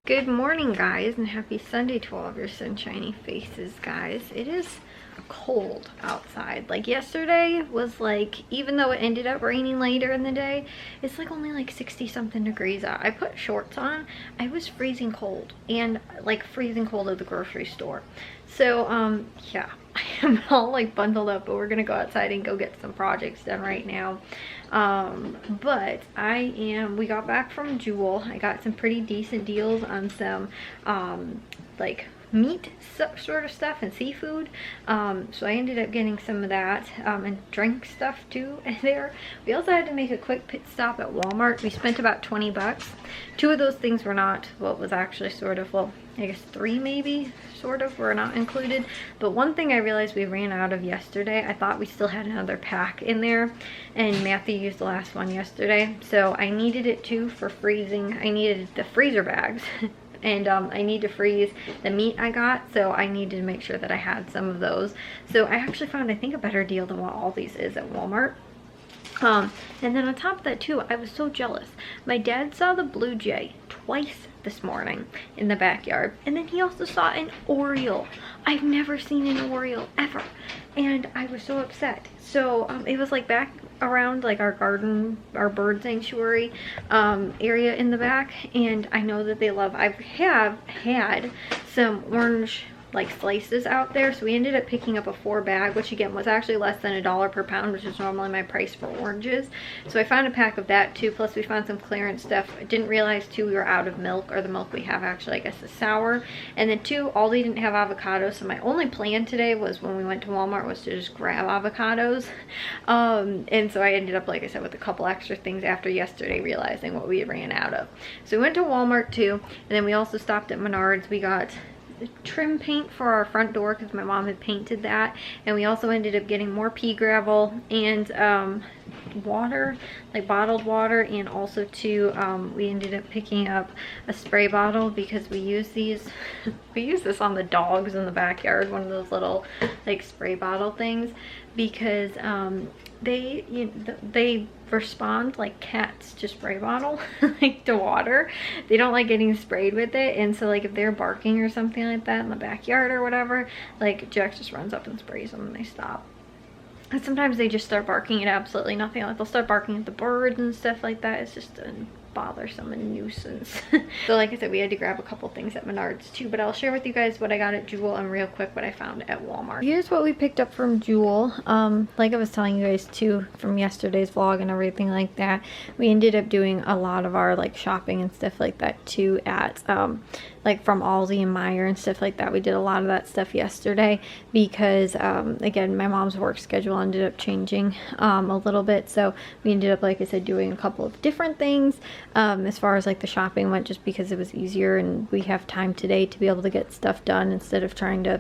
Good morning, guys, and happy Sunday to all of your sunshiny faces, guys. It is cold outside. Like yesterday was like, even though it ended up raining later in the day, it's like only like 60 something degrees out. I put shorts on. I was freezing cold, and like freezing cold at the grocery store. So yeah, I am all like bundled up, but we're gonna go outside and go get some projects done right now. But we got back from Jewel. I got some pretty decent deals on some like meat sort of stuff and seafood, so I ended up getting some of that, and drink stuff too there. We also had to make a quick pit stop at Walmart. We spent about 20 bucks. Two of those things were not, well, it was actually sort of, well, I guess three maybe sort of were not included, but one thing I realized we ran out of yesterday. I thought we still had another pack in there, and Matthew used the last one yesterday, so I needed it too for freezing. I needed the freezer bags and I need to freeze the meat I got, so I needed to make sure that I had some of those. So I actually found, I think, a better deal than what Aldi's is at Walmart. And then on top of that too, I was so jealous. My dad saw the blue jay twice this morning in the backyard, and then he also saw an oriole. I've never seen an oriole ever, and I was so upset. So it was like back around like our garden, our bird sanctuary area in the back, and I know that they love, I have had some orange like slices out there, so we ended up picking up a 4-bag, which again was actually less than $1 per pound, which is normally my price for oranges. So I found a pack of that too, plus we found some clearance stuff. I didn't realize too we were out of milk, or the milk we have actually I guess is sour. And then two, Aldi didn't have avocados, so my only plan today was, when we went to Walmart, was to just grab avocados. And so I ended up, like I said, with a couple extra things after yesterday realizing what we ran out of. So we went to Walmart too, and then we also stopped at Menards. We got trim paint for our front door because my mom had painted that, and we also ended up getting more pea gravel and water, like bottled water, and also too we ended up picking up a spray bottle because we use these we use this on the dogs in the backyard, one of those little like spray bottle things, because they respond like cats to spray bottle like to water. They don't like getting sprayed with it, and so like if they're barking or something like that in the backyard or whatever, like Jack just runs up and sprays them and they stop. And sometimes they just start barking at absolutely nothing. Like they'll start barking at the birds and stuff like that. It's just a bothersome and nuisance. So like I said, we had to grab a couple things at Menards too, but I'll share with you guys what I got at Jewel and real quick what I found at Walmart. Here's what we picked up from Jewel. Like I was telling you guys too from yesterday's vlog and everything like that, we ended up doing a lot of our like shopping and stuff like that too at like from Aldi and Meyer and stuff like that. We did a lot of that stuff yesterday because again, my mom's work schedule ended up changing a little bit, so we ended up, like I said, doing a couple of different things as far as like the shopping went, just because it was easier and we have time today to be able to get stuff done instead of trying to,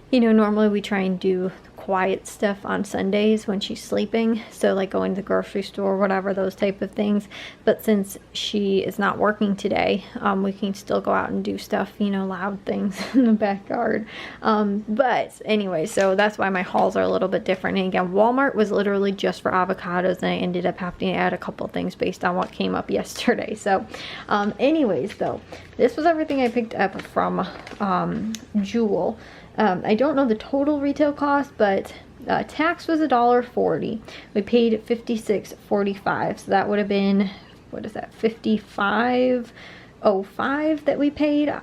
you know, normally we try and do quiet stuff on Sundays when she's sleeping, so like going to the grocery store or whatever, those type of things. But since she is not working today, we can still go out and do stuff, you know, loud things in the backyard. But anyway, so that's why my hauls are a little bit different. And again, Walmart was literally just for avocados, and I ended up having to add a couple things based on what came up yesterday. So anyways, though, this was everything I picked up from Jewel. I don't know the total retail cost, but tax was $1.40. We paid $56.45, so that would have been, what is that, $55.05 that we paid,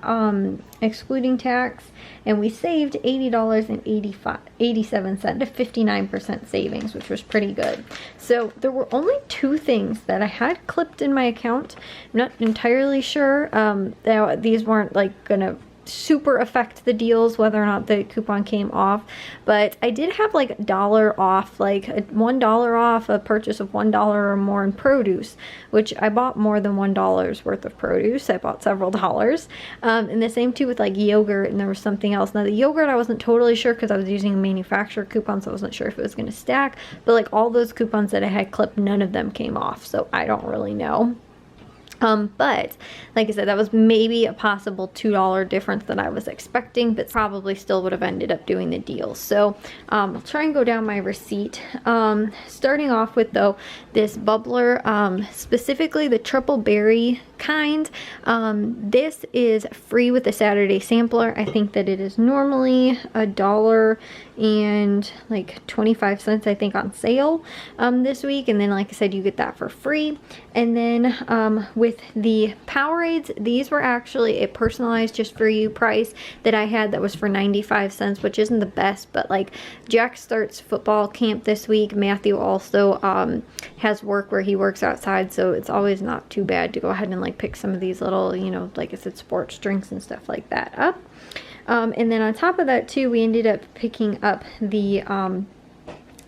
excluding tax, and we saved $80.87, a 59% savings, which was pretty good. So there were only two things that I had clipped in my account. I'm not entirely sure. These weren't like gonna super affect the deals, whether or not the coupon came off, but I did have like $1 off, like $1 off a purchase of $1 or more in produce, which I bought more than $1 worth of produce. I bought several dollars, and the same too with like yogurt, and there was something else. Now the yogurt I wasn't totally sure because I was using a manufacturer coupon, so I wasn't sure if it was going to stack, but like all those coupons that I had clipped, none of them came off, so I don't really know. But like I said, that was maybe a possible $2 difference that I was expecting, but probably still would have ended up doing the deal. So I'll try and go down my receipt. Starting off with though, this bubbler, specifically the triple berry kind. This is free with the Saturday sampler. I think that it is normally $1 and like 25 cents, I think, on sale this week, and then like I said, you get that for free. And then with the Powerades, these were actually a personalized just for you price that I had that was for 95 cents, which isn't the best, but like Jack starts football camp this week. Matthew also has work where he works outside, so it's always not too bad to go ahead and like pick some of these little, you know, like I said, sports drinks and stuff like that up. And then on top of that too, we ended up picking up the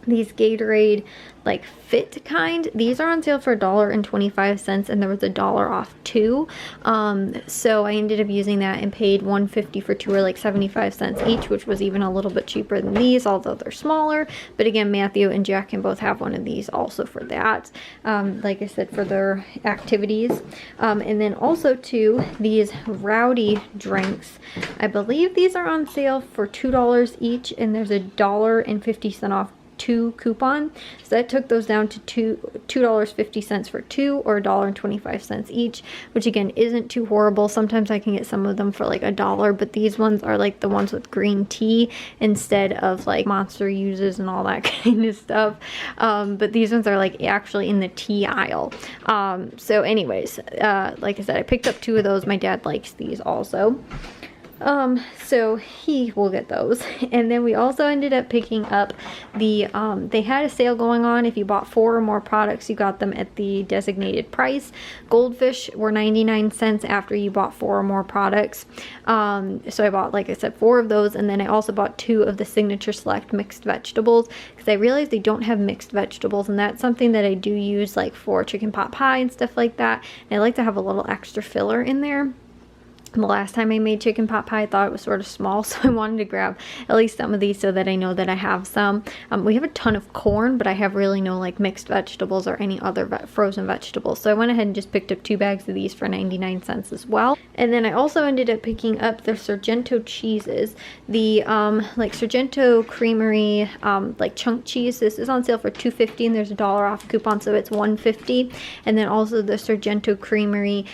these Gatorade like fit kind. These are on sale for $1.25, and there was $1 off too. So I ended up using that and paid $1.50 for 2, or like 75 cents each, which was even a little bit cheaper than these, although they're smaller. But again, Matthew and Jack can both have one of these also for that, like I said, for their activities. And then also too, these Rowdy drinks, I believe these are on sale for $2 each, and there's $1.50 off 2 coupon, so that took those down to $2.50 for 2, or $1.25 each, which again isn't too horrible. Sometimes I can get some of them for like $1, but these ones are like the ones with green tea instead of like Monster uses and all that kind of stuff. But these ones are like actually in the tea aisle. So anyways, like I said, I picked up 2 of those. My dad likes these also. So he will get those. And then we also ended up picking up the, they had a sale going on. If you bought 4 or more products, you got them at the designated price. Goldfish were 99 cents after you bought 4 or more products. So I bought, like I said, 4 of those. And then I also bought 2 of the Signature Select mixed vegetables, because I realized they don't have mixed vegetables, and that's something that I do use like for chicken pot pie and stuff like that. And I like to have a little extra filler in there. The last time I made chicken pot pie, I thought it was sort of small, so I wanted to grab at least some of these so that I know that I have some. We have a ton of corn, but I have really no like mixed vegetables or any other frozen vegetables. So I went ahead and just picked up 2 bags of these for 99 cents as well. And then I also ended up picking up the Sargento cheeses, the like Sargento Creamery like chunk cheese. This is on sale for $2.50, and there's $1 off coupon, so it's $1.50. And then also the Sargento Creamery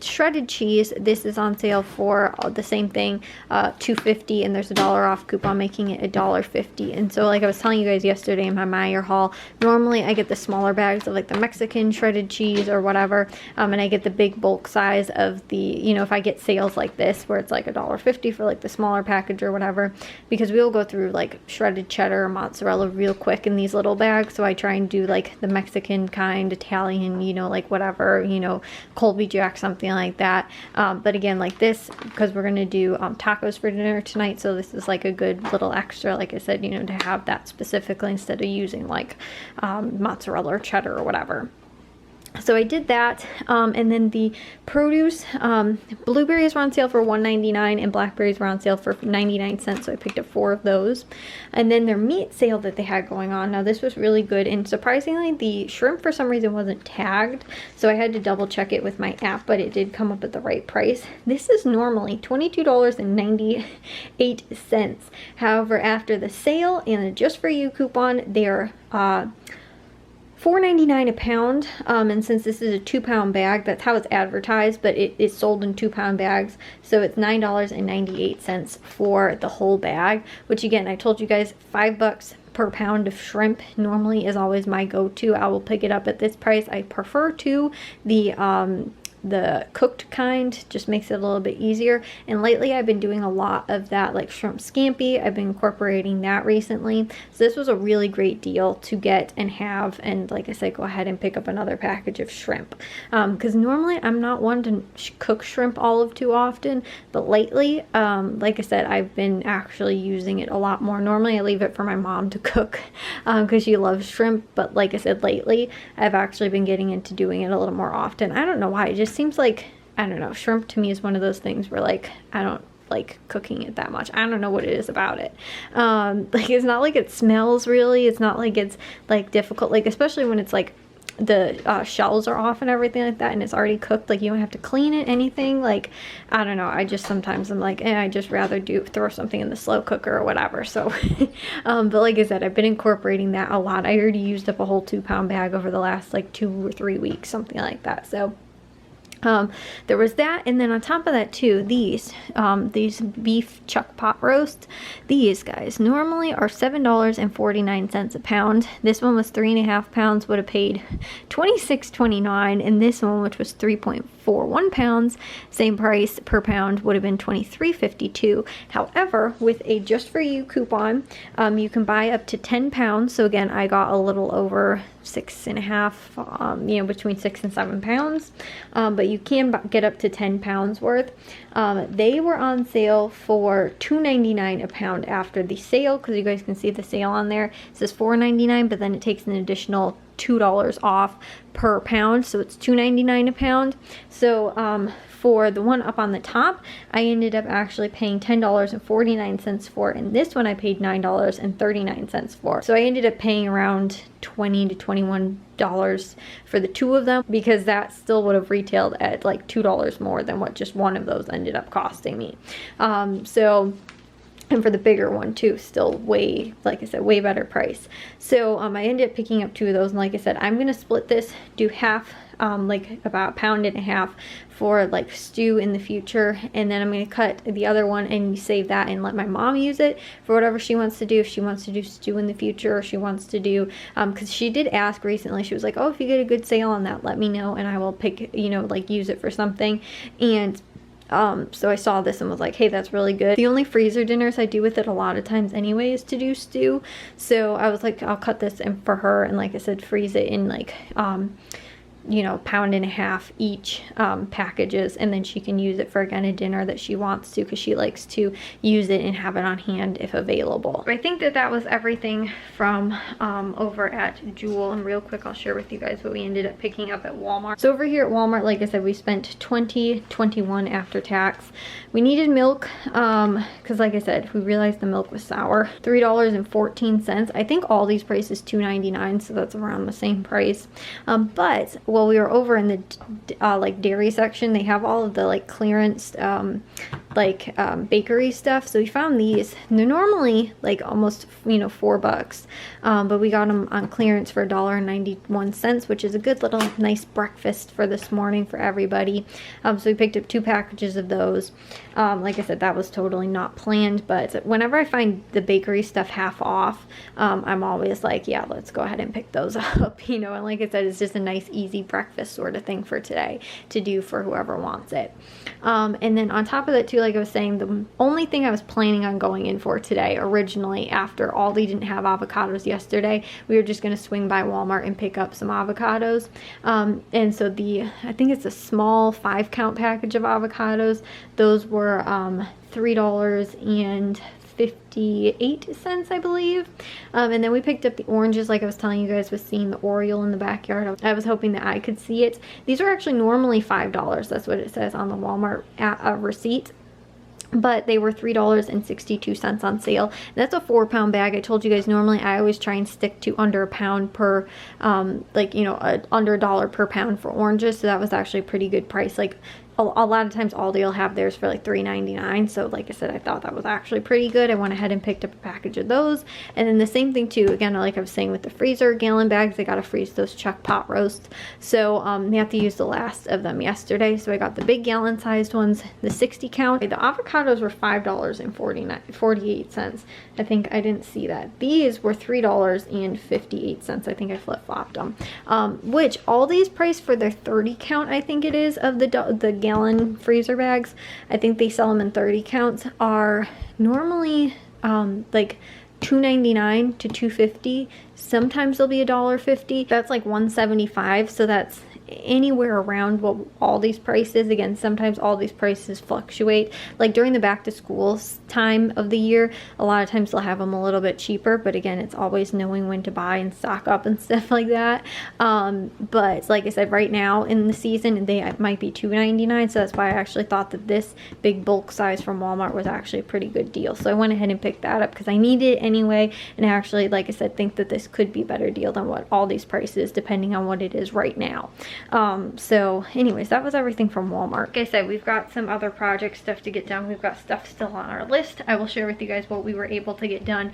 shredded cheese. This is on sale for the same thing, $2.50, and there's $1 off coupon, making it $1.50. And so like I was telling you guys yesterday in my Meyer haul, normally I get the smaller bags of like the Mexican shredded cheese or whatever, and I get the big bulk size of the, you know, if I get sales like this where it's like $1.50 for like the smaller package or whatever, because we'll go through like shredded cheddar or mozzarella real quick in these little bags. So I try and do like the Mexican kind, Italian, you know, like whatever, you know, Colby Jack, something like that. But again, like this, because we're going to do tacos for dinner tonight, so this is like a good little extra, like I said, you know, to have that specifically instead of using like mozzarella or cheddar or whatever. So I did that, and then the produce, blueberries were on sale for $1.99 and blackberries were on sale for 99 cents, so I picked up 4 of those. And then their meat sale that they had going on, now this was really good, and surprisingly the shrimp for some reason wasn't tagged, so I had to double check it with my app, but it did come up at the right price. This is normally $22.98. However, after the sale and the Just For You coupon, they're $4.99 a pound, and since this is a 2-pound bag, that's how it's advertised, but it is sold in 2-pound bags, so it's $9.98 for the whole bag, which again, I told you guys, $5 per pound of shrimp normally is always my go-to. I will pick it up at this price. I prefer to the cooked kind, just makes it a little bit easier. And lately I've been doing a lot of that like shrimp scampi. I've been incorporating that recently, so this was a really great deal to get and have. And like I said, go ahead and pick up another package of shrimp, because normally I'm not one to cook shrimp all of too often, but lately like I said, I've been actually using it a lot more. Normally I leave it for my mom to cook because she loves shrimp, but like I said, lately I've actually been getting into doing it a little more often. I don't know why, it just seems like, I don't know, shrimp to me is one of those things where like I don't like cooking it that much. I don't know what it is about it. Like it's not like it smells really, it's not like it's like difficult, like especially when it's like the shells are off and everything like that and it's already cooked, like you don't have to clean it, anything. Like I don't know, I just sometimes I'm like, I just rather throw something in the slow cooker or whatever. So but like I said, I've been incorporating that a lot. I already used up a whole 2-pound bag over the last like 2 or 3 weeks, something like that. So There was that, and then on top of that too, these beef chuck pot roast, these guys normally are $7.49 a pound. This one was 3.5 pounds, would have paid $26.29, and this one, which was 3.41 pounds, same price per pound, would have been $23.52. However, with a just for you coupon, you can buy up to 10 pounds. So again, I got a little over 6.5, you know, between 6 and 7 pounds, but you can get up to 10 pounds worth. They were on sale for $2.99 a pound after the sale, because you guys can see the sale on there. It says $4.99, but then it takes an additional $2 off per pound, so it's $2.99 a pound. So for the one up on the top, I ended up actually paying $10.49 for, and this one I paid $9.39 for. So I ended up paying around $20 to $21 for the two of them, because that still would have retailed at like $2 more than what just one of those ended up costing me. And for the bigger one too, still way, like I said, way better price. So I ended up picking up two of those, and like I said, I'm gonna split this, do half, like about 1.5 pounds for like stew in the future, and then I'm gonna cut the other one and save that and let my mom use it for whatever she wants to do. If she wants to do stew in the future, or she wants to do, because she did ask recently, she was like, oh, if you get a good sale on that, let me know and I will pick, you know, like use it for something. And so I saw this and was like, hey, that's really good. The only freezer dinners I do with it a lot of times anyway is to do stew. So I was like, I'll cut this in for her, and like I said, freeze it in like, you know, 1.5 pounds each packages, and then she can use it for again a dinner that she wants to, because she likes to use it and have it on hand if available. I think that that was everything from over at Jewel, and real quick I'll share with you guys what we ended up picking up at Walmart. So over here at Walmart, like I said, we spent $20.21 after tax. We needed milk because like I said, we realized the milk was sour. $3.14. I think all these prices $2.99, so that's around the same price. But while we were over in the like dairy section, they have all of the like clearance bakery stuff. So we found these. They're normally like almost, you know, $4, but we got them on clearance for $1.91, which is a good little nice breakfast for this morning for everybody. So we picked up 2 packages of those. Like I said, that was totally not planned, but whenever I find the bakery stuff half off, I'm always like, yeah, let's go ahead and pick those up, you know. And like I said, it's just a nice easy breakfast sort of thing for today to do for whoever wants it. And then on top of that too, like I was saying, the only thing I was planning on going in for today originally, after Aldi didn't have avocados yesterday, we were just going to swing by Walmart and pick up some avocados. And so I think it's a small 5-count package of avocados. Those were $3.58, I believe. And then we picked up the oranges, like I was telling you guys, was seeing the Oriole in the backyard. I was hoping that I could see it. These are actually normally $5. That's what it says on the Walmart receipt. But they were $3.62 on sale. That's a 4-pound bag. I told you guys normally I always try and stick to under $1 per, like, you know, under $1 per pound for oranges. So that was actually a pretty good price. Like a lot of times Aldi will have theirs for like $3.99. So like I said, I thought that was actually pretty good. I went ahead and picked up a package of those. And then the same thing too, again, like I was saying with the freezer gallon bags, I got to freeze those chuck pot roasts. So we have to use the last of them yesterday. So I got the big gallon sized ones, the 60 count. The avocados were $5.48. I think I didn't see that. These were $3.58. I think I flip-flopped them. Which all these priced for their 30 count, I think it is, of the gallon freezer bags. I think they sell them in 30 counts, are normally like $2.99 to $2.50. Sometimes they'll be $1.50. That's like $1.75. So that's anywhere around what all these prices. Again, sometimes all these prices fluctuate. Like during the back to school time of the year, a lot of times they'll have them a little bit cheaper, but again, it's always knowing when to buy and stock up and stuff like that. But like I said, right now in the season, they might be $2.99. So that's why I actually thought that this big bulk size from Walmart was actually a pretty good deal. So I went ahead and picked that up because I need it anyway. And I actually, like I said, think that this could be a better deal than what all these prices, depending on what it is right now. So anyways, that was everything from Walmart. Like I said, we've got some other project stuff to get done. We've got stuff still on our list. I will share with you guys what we were able to get done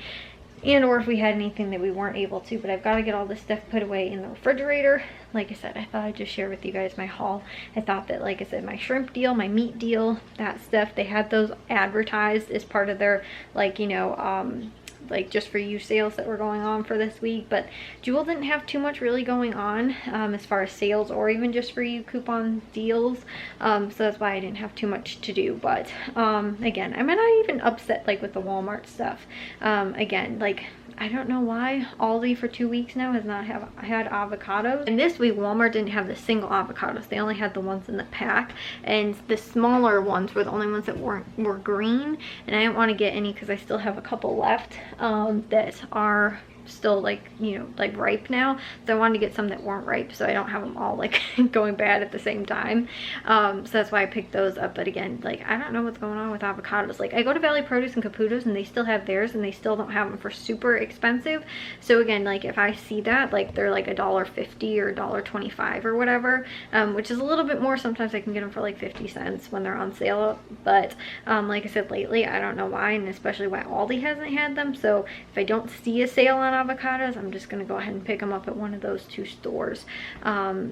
and or if we had anything that we weren't able to. But I've got to get all this stuff put away in the refrigerator. Like I said, I thought I'd just share with you guys my haul. I thought that, like I said, my shrimp deal, my meat deal, that stuff, they had those advertised as part of their, like, you know, like just for you sales that were going on for this week. But Jewel didn't have too much really going on as far as sales or even just for you coupon deals, so that's why I didn't have too much to do. But again, I'm not even upset like with the Walmart stuff. Again, like, I don't know why Aldi for 2 weeks now has not had avocados. And this week Walmart didn't have the single avocados. They only had the ones in the pack, and the smaller ones were the only ones that were green. And I didn't want to get any because I still have a couple left that are still, like, you know, like ripe now. So I wanted to get some that weren't ripe so I don't have them all like going bad at the same time. So that's why I picked those up. But again, like, I don't know what's going on with avocados. Like, I go to Valley Produce and Caputo's and they still have theirs, and they still don't have them for super expensive. So again, like, if I see that, like, they're like $1.50 or $1.25 or whatever, which is a little bit more. Sometimes I can get them for like 50 cents when they're on sale. But like I said, lately I don't know why, and especially why Aldi hasn't had them. So if I don't see a sale on avocados, I'm just gonna go ahead and pick them up at one of those 2 stores,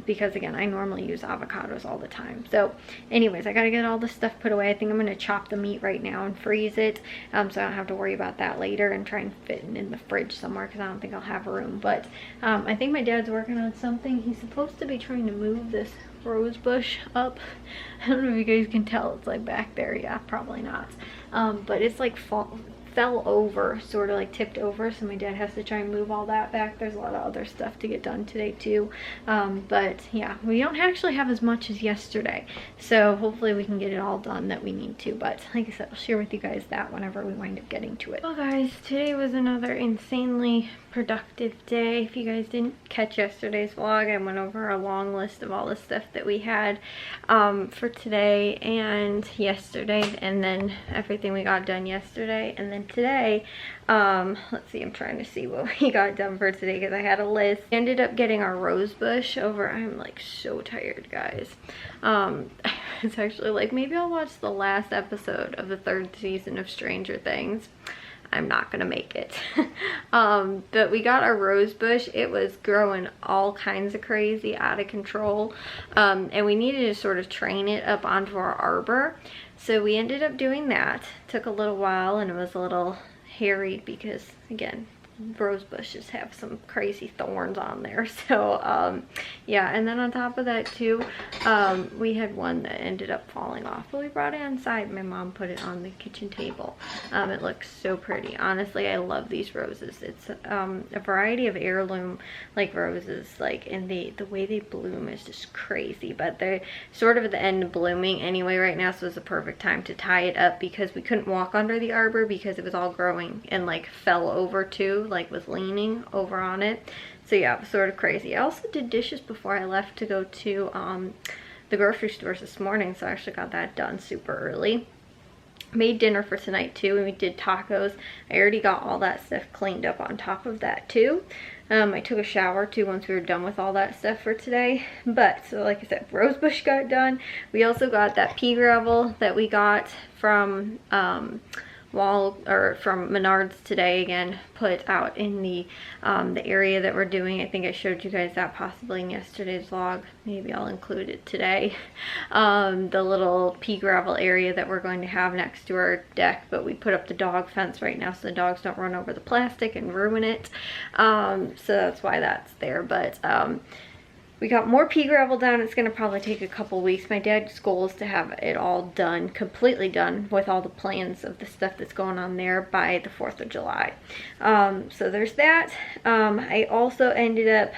because again, I normally use avocados all the time. So anyways, I gotta get all this stuff put away. I think I'm gonna chop the meat right now and freeze it, so I don't have to worry about that later, and try and fit it in the fridge somewhere because I don't think I'll have room. But I think my dad's working on something. He's supposed to be trying to move this rose bush up. I don't know if you guys can tell, it's like back there. Yeah, probably not. But it's like fell over, sort of like tipped over, so my dad has to try and move all that back. There's a lot of other stuff to get done today too, but yeah, we don't actually have as much as yesterday, so hopefully we can get it all done that we need to. But like I said, I'll share with you guys that whenever we wind up getting to it. Well guys, today was another insanely productive day. If you guys didn't catch yesterday's vlog, I went over a long list of all the stuff that we had for today and yesterday, and then everything we got done yesterday. And then today, let's see, I'm trying to see what we got done for today because I had a list. We ended up getting our rose bush over. I'm like so tired, guys. It's actually like, maybe I'll watch the last episode of the 3rd season of Stranger Things. I'm not gonna make it. But we got our rose bush. It was growing all kinds of crazy, out of control, and we needed to sort of train it up onto our arbor. So we ended up doing that. Took a little while, and it was a little hairy because, again, rose bushes have some crazy thorns on there. So yeah, and then on top of that too, we had one that ended up falling off, but we brought it inside. My mom put it on the kitchen table. It looks so pretty. Honestly, I love these roses. It's a variety of heirloom like roses, like, and the way they bloom is just crazy. But they're sort of at the end of blooming anyway right now, so it's a perfect time to tie it up because we couldn't walk under the arbor because it was all growing and like fell over too, like was leaning over on it. So yeah, it was sort of crazy. I also did dishes before I left to go to the grocery stores this morning, so I actually got that done super early. Made dinner for tonight too, and we did tacos. I already got all that stuff cleaned up on top of that too. I took a shower too once we were done with all that stuff for today. But so like I said, rosebush got done. We also got that pea gravel that we got from from Menards today, again put out in the area that we're doing. I think I showed you guys that possibly in yesterday's vlog. Maybe I'll include it today. The little pea gravel area that we're going to have next to our deck, but we put up the dog fence right now so the dogs don't run over the plastic and ruin it. So that's why that's there. But we got more pea gravel down. It's going to probably take a couple weeks. My dad's goal is to have it all done, completely done, with all the plans of the stuff that's going on there by the 4th of July. So there's that. I also ended up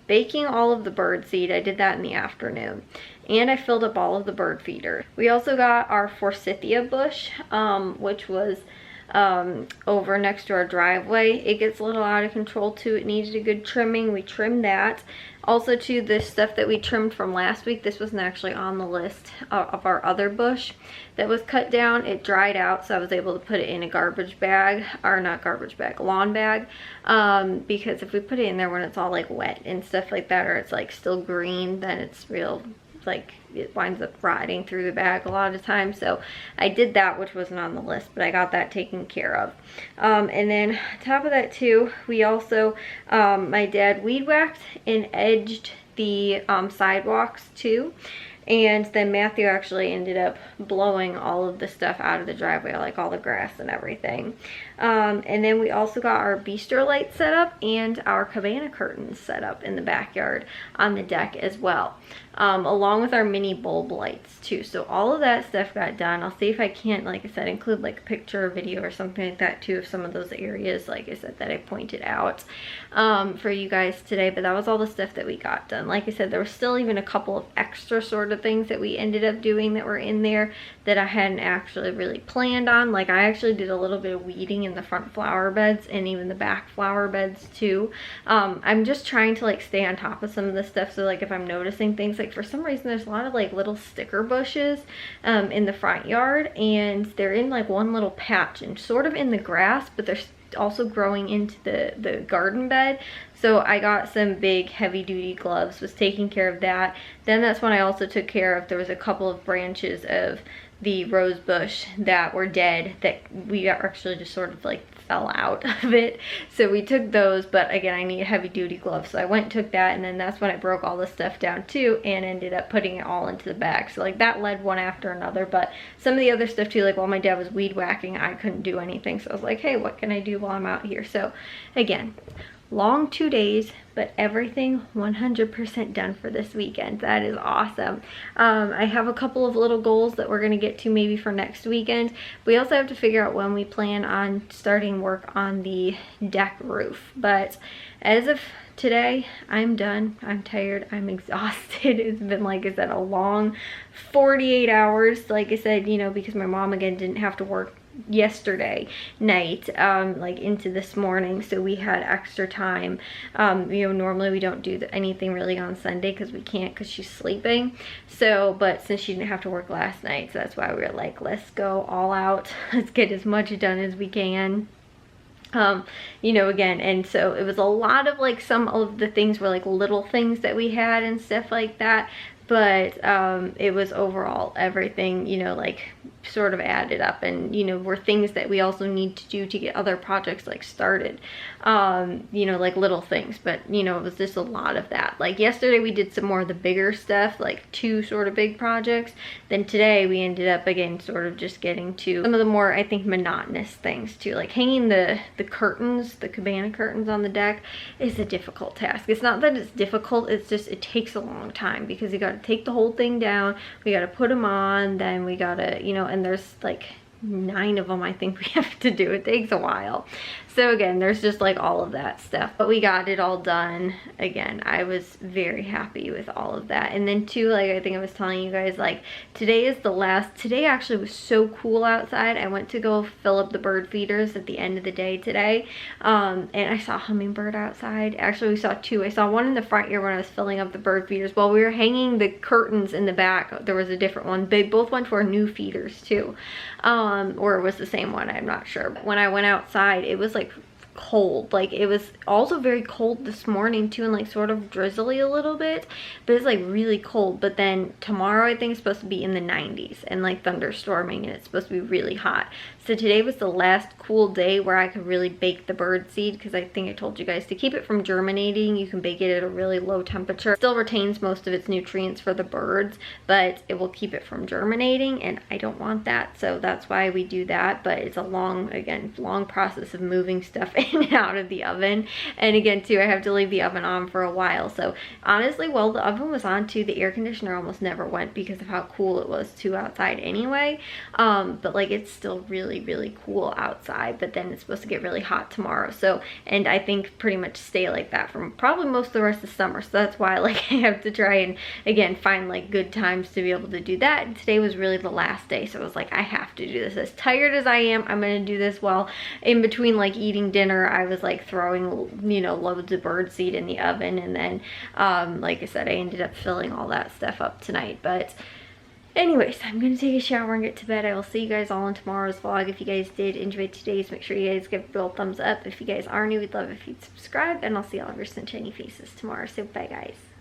baking all of the bird seed. I did that in the afternoon. And I filled up all of the bird feeder. We also got our forsythia bush, which was over next to our driveway. It gets a little out of control too. It needed a good trimming. We trimmed that. Also too, this stuff that we trimmed from last week, this wasn't actually on the list of our other bush that was cut down. It dried out, so I was able to put it in a garbage bag, or not garbage bag, lawn bag, because if we put it in there when it's all like wet and stuff like that, or it's like still green, then it's real like it winds up rotting through the bag a lot of times. So I did that, which wasn't on the list, but I got that taken care of. And then on top of that too, we also, my dad weed whacked and edged the sidewalks too. And then Matthew actually ended up blowing all of the stuff out of the driveway, like all the grass and everything. And then we also got our bistro lights set up and our cabana curtains set up in the backyard on the deck as well. Along with our mini bulb lights too. So all of that stuff got done. I'll see if I can't, like I said, include like a picture or video or something like that too of some of those areas, like I said, that I pointed out for you guys today. But that was all the stuff that we got done. Like I said, there was still even a couple of extra sort of things that we ended up doing that were in there that I hadn't actually really planned on. Like I actually did a little bit of weeding in the front flower beds and even the back flower beds too. I'm just trying to like stay on top of some of this stuff. So like if I'm noticing things, like for some reason there's a lot of like little sticker bushes in the front yard, and they're in like one little patch and sort of in the grass, but they're also growing into the garden bed. So I got some big heavy duty gloves, was taking care of that. Then that's when I also took care of, there was a couple of branches of the rose bush that were dead that we actually just sort of like fell out of it. So we took those, but again, I need heavy duty gloves. So I went and took that, and then that's when I broke all this stuff down too and ended up putting it all into the bag. So like that led one after another, but some of the other stuff too, like while my dad was weed whacking, I couldn't do anything. So I was like, hey, what can I do while I'm out here? So again, long 2 days, but everything 100% done for this weekend. That is awesome. I have a couple of little goals that we're gonna get to maybe for next weekend. We also have to figure out when we plan on starting work on the deck roof. But as of today, I'm done. I'm tired. I'm exhausted. It's been, like I said, a long 48 hours. Like I said, you know, because my mom again didn't have to work yesterday night like into this morning, so we had extra time. You know, normally we don't do anything really on Sunday because we can't, because she's sleeping. So but since she didn't have to work last night, so that's why we were like, let's go all out, let's get as much done as we can. You know, again, and so it was a lot of like, some of the things were like little things that we had and stuff like that, but it was overall everything, you know, like sort of added up, and you know, were things that we also need to do to get other projects like started, you know, like little things. But you know, it was just a lot of that. Like yesterday we did some more of the bigger stuff, like 2 sort of big projects. Then today we ended up again sort of just getting to some of the more, I think, monotonous things too, like hanging the curtains, the cabana curtains on the deck is a difficult task. It's not that it's difficult, it's just it takes a long time, because you got to take the whole thing down, we got to put them on, then we got to, you know, and there's like 9 of them I think we have to do. It takes a while. So again, there's just like all of that stuff, but we got it all done. Again, I was very happy with all of that. And then too, like I think I was telling you guys, like today is the last, today actually was so cool outside. I went to go fill up the bird feeders at the end of the day today, and I saw a hummingbird outside. Actually, we saw 2. I saw one in the front yard when I was filling up the bird feeders. While we were hanging the curtains in the back, there was a different one. They both went to our new feeders too, or it was the same one, I'm not sure. But when I went outside, it was like cold. Like it was also very cold this morning too, and like sort of drizzly a little bit, but it's like really cold. But then tomorrow I think it's supposed to be in the 90s and like thunderstorming, and it's supposed to be really hot. So today was the last cool day where I could really bake the bird seed, because I think I told you guys to keep it from germinating, you can bake it at a really low temperature. It still retains most of its nutrients for the birds, but it will keep it from germinating, and I don't want that. So that's why we do that. But it's a long, again, long process of moving stuff in and out of the oven. And again too, I have to leave the oven on for a while. So honestly, while the oven was on too, the air conditioner almost never went because of how cool it was too outside anyway. But like it's still really cool outside, but then it's supposed to get really hot tomorrow. So, and I think pretty much stay like that from probably most of the rest of summer. So that's why like I have to try and again find like good times to be able to do that. And today was really the last day, so I was like, I have to do this. As tired as I am, I'm gonna do this. While in between like eating dinner, I was like throwing, you know, loads of bird seed in the oven, and then like I said, I ended up filling all that stuff up tonight. But anyways, I'm gonna take a shower and get to bed. I will see you guys all in tomorrow's vlog. If you guys did enjoy today's, make sure you guys give it a thumbs up. If you guys are new, we'd love if you'd subscribe, and I'll see all of your sunshiny faces tomorrow. So bye guys.